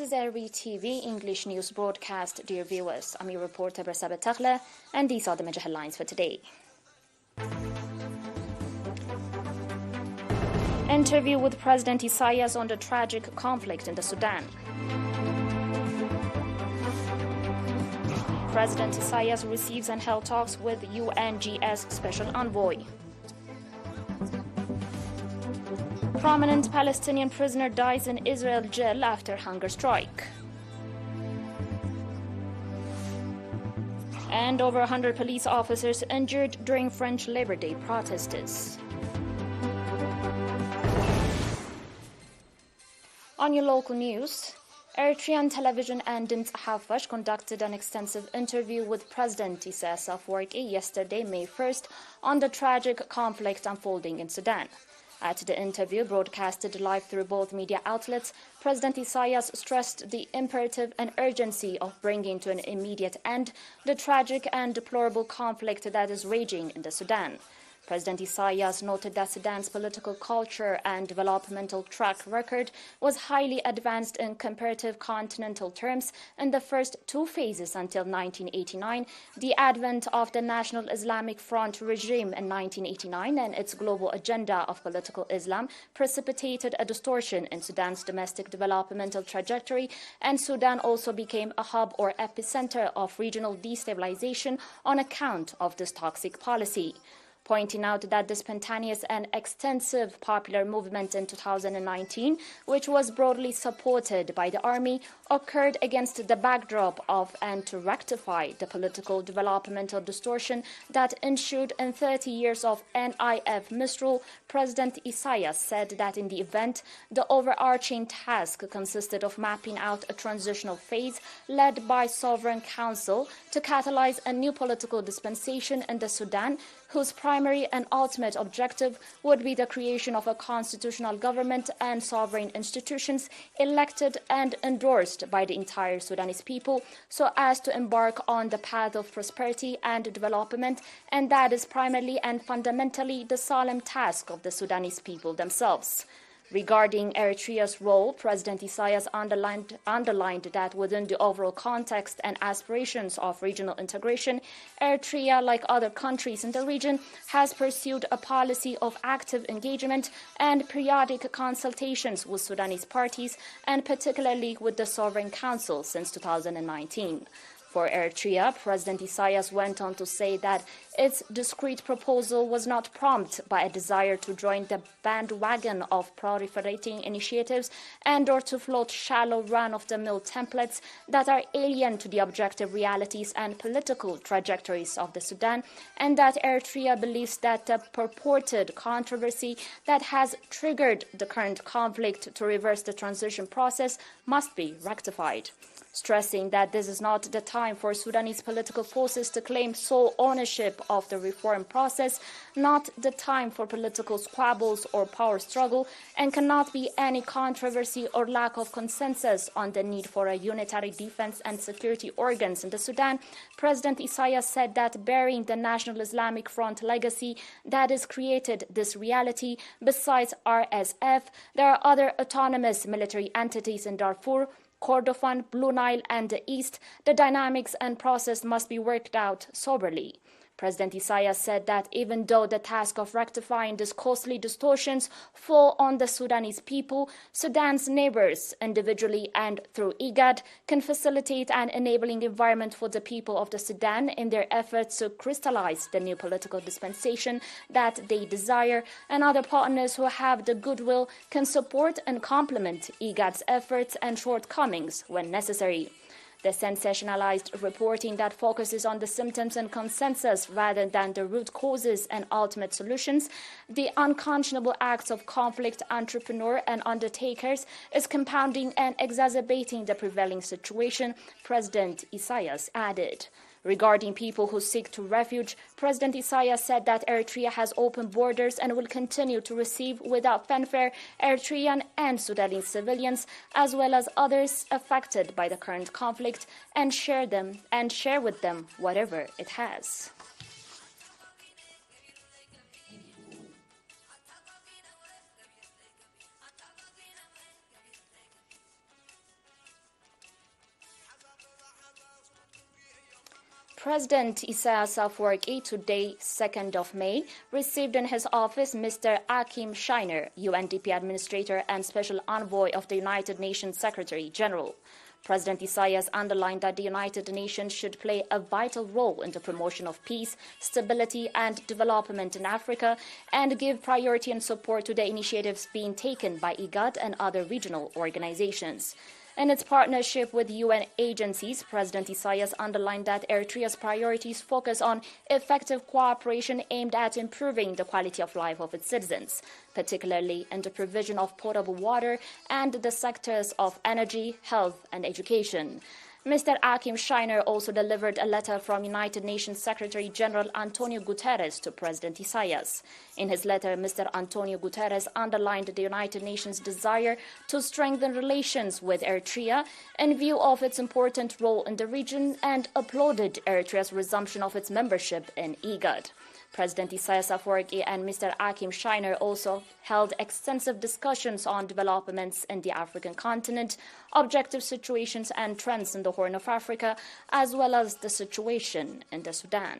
This is ERi-TV English news broadcast, dear viewers. I'm your reporter Brasaba Taghla, and these are the major headlines for today. Interview with President Isaias on the tragic conflict in the Sudan. President Isaias receives and held talks with UNGS Special Envoy. Prominent Palestinian prisoner dies in Israel jail after hunger strike. And over 100 police officers injured during French Labor Day protests. On your local news, Eritrean television and Dint Hafash conducted an extensive interview with President Isaias Afwerki yesterday, May 1st, on the tragic conflict unfolding in Sudan. At the interview, broadcasted live through both media outlets, President Isaias stressed the imperative and urgency of bringing to an immediate end the tragic and deplorable conflict that is raging in the Sudan. President Isaias noted that Sudan's political culture and developmental track record was highly advanced in comparative continental terms in the first two phases until 1989, the advent of the National Islamic Front regime in 1989 and its global agenda of political Islam precipitated a distortion in Sudan's domestic developmental trajectory, and Sudan also became a hub or epicenter of regional destabilization on account of this toxic policy. Pointing out that the spontaneous and extensive popular movement in 2019, which was broadly supported by the army, occurred against the backdrop of and to rectify the political developmental distortion that ensued in 30 years of NIF misrule. President Isaias said that in the event, the overarching task consisted of mapping out a transitional phase led by Sovereign Council to catalyze a new political dispensation in the Sudan, whose primary and ultimate objective would be the creation of a constitutional government and sovereign institutions elected and endorsed by the entire Sudanese people so as to embark on the path of prosperity and development, and that is primarily and fundamentally the solemn task of the Sudanese people themselves. Regarding Eritrea's role, President Isaias underlined that within the overall context and aspirations of regional integration, Eritrea, like other countries in the region, has pursued a policy of active engagement and periodic consultations with Sudanese parties, and particularly with the Sovereign Council since 2019. For Eritrea, President Isaias went on to say that its discreet proposal was not prompted by a desire to join the bandwagon of proliferating initiatives and or to float shallow run-of-the-mill templates that are alien to the objective realities and political trajectories of the Sudan, and that Eritrea believes that the purported controversy that has triggered the current conflict to reverse the transition process must be rectified. Stressing that this is not the time for Sudanese political forces to claim sole ownership of the reform process, not the time for political squabbles or power struggle, and cannot be any controversy or lack of consensus on the need for a unitary defense and security organs in the Sudan. President Isaias said that bearing the National Islamic Front legacy that has created this reality, besides RSF, there are other autonomous military entities in Darfur, Kordofan, Blue Nile, and the East. The dynamics and process must be worked out soberly. President Isaias said that even though the task of rectifying these costly distortions fall on the Sudanese people, Sudan's neighbors, individually and through IGAD, can facilitate an enabling environment for the people of the Sudan in their efforts to crystallize the new political dispensation that they desire, and other partners who have the goodwill can support and complement IGAD's efforts and shortcomings when necessary. The sensationalized reporting that focuses on the symptoms and consensus rather than the root causes and ultimate solutions, the unconscionable acts of conflict entrepreneurs and undertakers, is compounding and exacerbating the prevailing situation, President Isaias added. Regarding people who seek to refuge, President Isaias said that Eritrea has open borders and will continue to receive without fanfare Eritrean and Sudanese civilians, as well as others affected by the current conflict, and share with them whatever it has. President Isaias Afwerki today, 2nd of May, received in his office Mr. Akim Shiner, UNDP Administrator and Special Envoy of the United Nations Secretary General. President Isaias underlined that the United Nations should play a vital role in the promotion of peace, stability and development in Africa and give priority and support to the initiatives being taken by IGAD and other regional organizations. In its partnership with UN agencies, President Isaias underlined that Eritrea's priorities focus on effective cooperation aimed at improving the quality of life of its citizens, particularly in the provision of potable water and the sectors of energy, health and education. Mr. Akim Shiner also delivered a letter from United Nations Secretary General Antonio Guterres to President Isaias. In his letter, Mr. Antonio Guterres underlined the United Nations' desire to strengthen relations with Eritrea in view of its important role in the region and applauded Eritrea's resumption of its membership in IGAD. President Isaias Afwerki and Mr. Akim Shiner also held extensive discussions on developments in the African continent, objective situations and trends in the Horn of Africa, as well as the situation in the Sudan.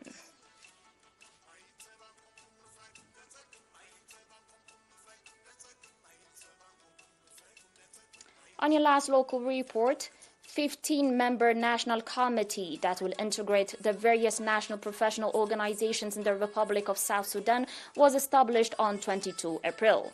On your last local report, 15-member national committee that will integrate the various national professional organizations in the Republic of South Sudan was established on 22 April.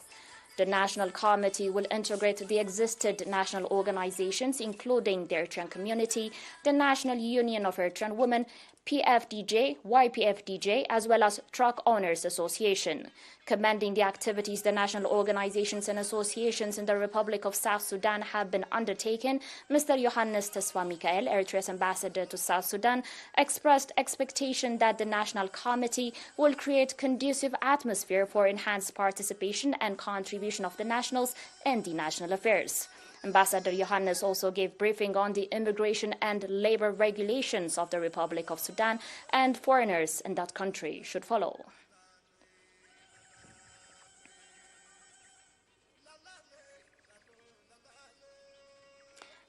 The National Committee will integrate the existing national organizations, including the Eritrean Community, the National Union of Eritrean Women, PFDJ, YPFDJ, as well as Truck Owners Association. Commending the activities the national organizations and associations in the Republic of South Sudan have been undertaken, Mr. Johannes Tesfa Mikael, Eritrea's ambassador to South Sudan, expressed expectation that the National Committee will create conducive atmosphere for enhanced participation and contribution of the nationals in the national affairs. Ambassador Johannes also gave briefing on the immigration and labor regulations of the Republic of Sudan, and foreigners in that country should follow.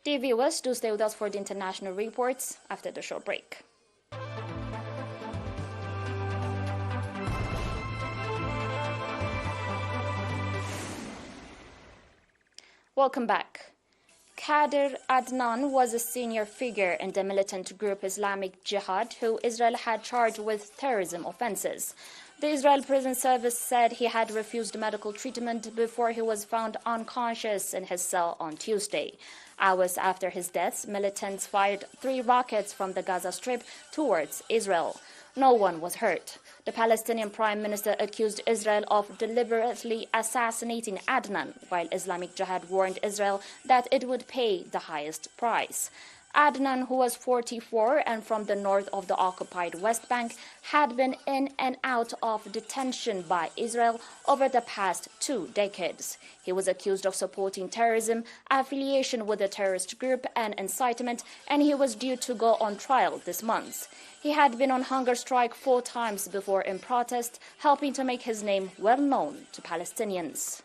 Dear viewers, do stay with us for the international reports after the short break. Welcome back. Kader Adnan was a senior figure in the militant group Islamic Jihad, who Israel had charged with terrorism offenses. The Israel Prison Service said he had refused medical treatment before he was found unconscious in his cell on Tuesday. Hours after his death, militants fired 3 rockets from the Gaza Strip towards Israel. No one was hurt. The Palestinian Prime Minister accused Israel of deliberately assassinating Adnan, while Islamic Jihad warned Israel that it would pay the highest price. Adnan, who was 44 and from the north of the occupied West Bank, had been in and out of detention by Israel over the past 2 decades. He was accused of supporting terrorism, affiliation with a terrorist group, and incitement, and he was due to go on trial this month. He had been on hunger strike 4 times before in protest, helping to make his name well known to Palestinians.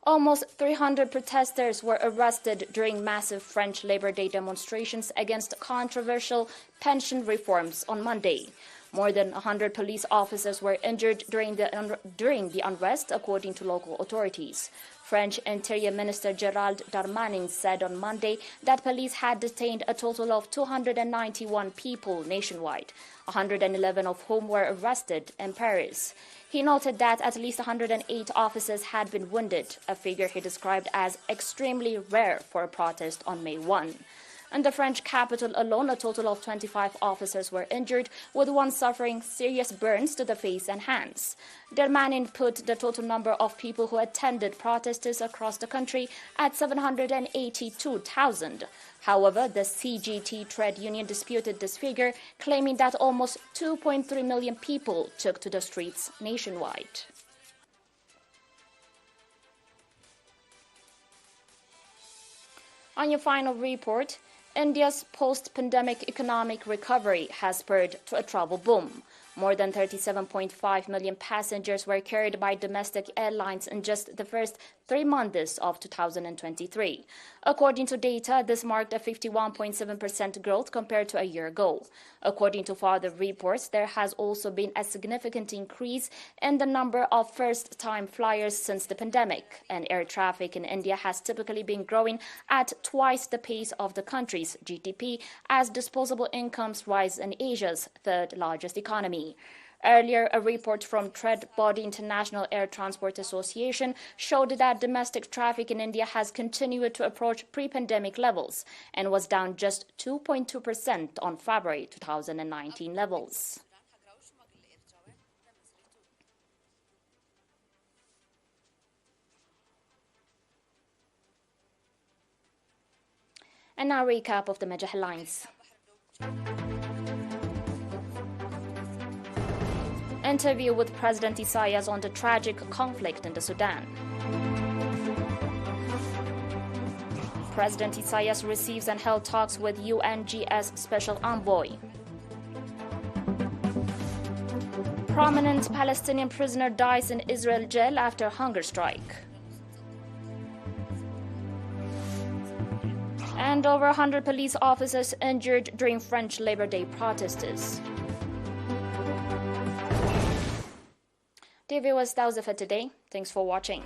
Almost 300 protesters were arrested during massive French Labor Day demonstrations against controversial pension reforms on Monday. More than 100 police officers were injured during the unrest, according to local authorities. French Interior Minister Gérald Darmanin said on Monday that police had detained a total of 291 people nationwide, 111 of whom were arrested in Paris. He noted that at least 108 officers had been wounded, a figure he described as extremely rare for a protest on May 1. In the French capital alone, a total of 25 officers were injured, with one suffering serious burns to the face and hands. Darmanin put the total number of people who attended protests across the country at 782,000. However, the CGT trade union disputed this figure, claiming that almost 2.3 million people took to the streets nationwide. On your final report, India's post-pandemic economic recovery has spurred to a travel boom. More than 37.5 million passengers were carried by domestic airlines in just the first 3 months of 2023. According to data, this marked a 51.7% growth compared to a year ago. According to further reports, there has also been a significant increase in the number of first-time flyers since the pandemic, and air traffic in India has typically been growing at twice the pace of the country's GDP as disposable incomes rise in Asia's third-largest economy. Earlier, a report from trade body International Air Transport Association showed that domestic traffic in India has continued to approach pre-pandemic levels and was down just 2.2% on February 2019 levels. And now a recap of the major headlines. Interview with President Isaias on the tragic conflict in the Sudan. President Isaias receives and held talks with UNGS Special Envoy. Prominent Palestinian prisoner dies in Israel jail after hunger strike. And over 100 police officers injured during French Labor Day protests. Dear viewers, that was it for today. Thanks for watching.